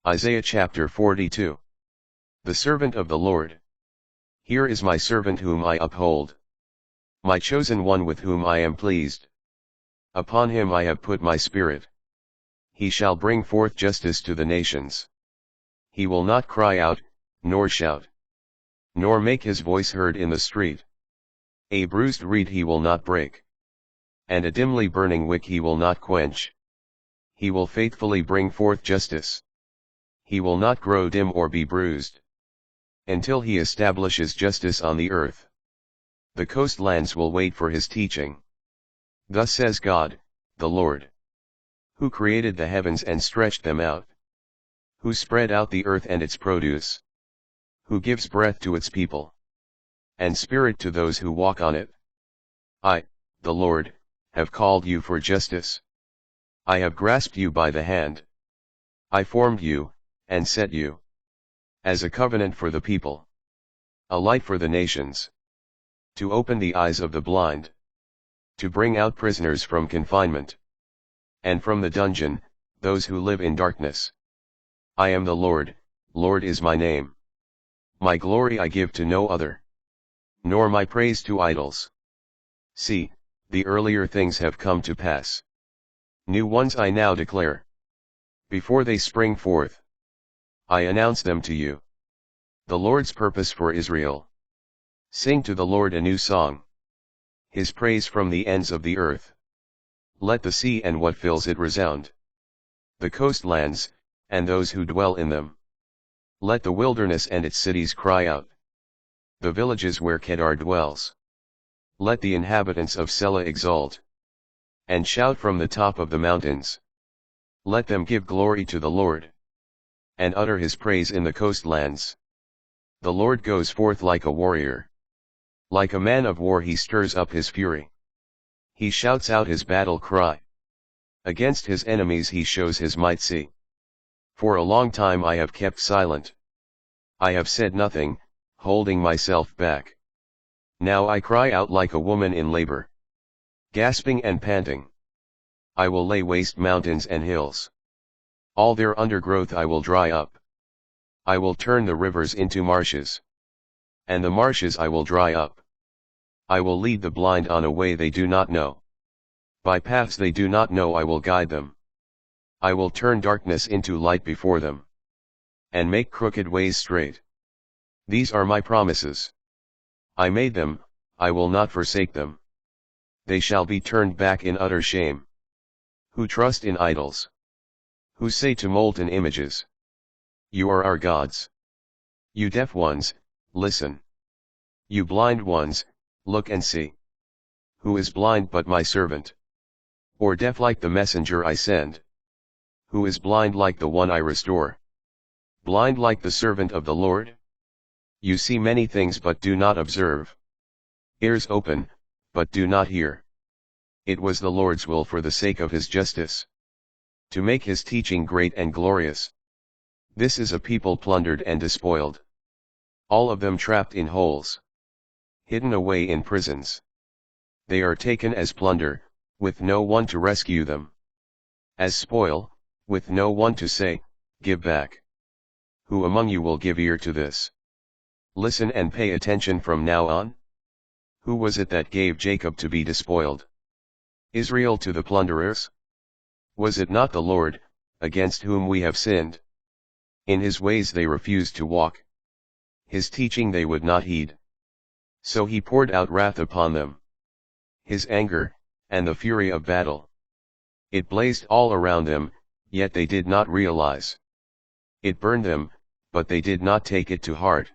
Isaiah chapter 42. The servant of the Lord. Here is my servant whom I uphold, my chosen one with whom I am pleased. Upon him I have put my spirit. He shall bring forth justice to the nations. He will not cry out, nor shout, nor make his voice heard in the street. A bruised reed he will not break, and a dimly burning wick he will not quench. He will faithfully bring forth justice. He will not grow dim or be bruised, until he establishes justice on the earth. The coastlands will wait for his teaching. Thus says God, the Lord, who created the heavens and stretched them out, who spread out the earth and its produce, who gives breath to its people, and spirit to those who walk on it. I, the Lord, have called you for justice. I have grasped you by the hand. I formed you, and set you as a covenant for the people, a light for the nations, to open the eyes of the blind, to bring out prisoners from confinement, and from the dungeon, those who live in darkness. I am the Lord, Lord is my name. My glory I give to no other, nor my praise to idols. See, the earlier things have come to pass. New ones I now declare. Before they spring forth, I announce them to you. The Lord's purpose for Israel. Sing to the Lord a new song, his praise from the ends of the earth. Let the sea and what fills it resound, the coastlands, and those who dwell in them. Let the wilderness and its cities cry out, the villages where Kedar dwells. Let the inhabitants of Selah exult, and shout from the top of the mountains. Let them give glory to the Lord, and utter his praise in the coastlands. The Lord goes forth like a warrior. Like a man of war he stirs up his fury. He shouts out his battle cry. Against his enemies he shows his might. See, for a long time I have kept silent. I have said nothing, holding myself back. Now I cry out like a woman in labor, gasping and panting. I will lay waste mountains and hills. All their undergrowth I will dry up. I will turn the rivers into marshes, and the marshes I will dry up. I will lead the blind on a way they do not know. By paths they do not know I will guide them. I will turn darkness into light before them, and make crooked ways straight. These are my promises. I made them, I will not forsake them. They shall be turned back in utter shame, who trust in idols, who say to molten images, you are our gods. You deaf ones, listen. You blind ones, look and see. Who is blind but my servant? Or deaf like the messenger I send? Who is blind like the one I restore? Blind like the servant of the Lord? You see many things but do not observe. Ears open, but do not hear. It was the Lord's will for the sake of his justice, to make his teaching great and glorious. This is a people plundered and despoiled, all of them trapped in holes, hidden away in prisons. They are taken as plunder, with no one to rescue them. As spoil, with no one to say, give back. Who among you will give ear to this? Listen and pay attention from now on. Who was it that gave Jacob to be despoiled, Israel to the plunderers? Was it not the Lord, against whom we have sinned? In his ways they refused to walk. His teaching they would not heed. So he poured out wrath upon them, his anger, and the fury of battle. It blazed all around them, yet they did not realize. It burned them, but they did not take it to heart.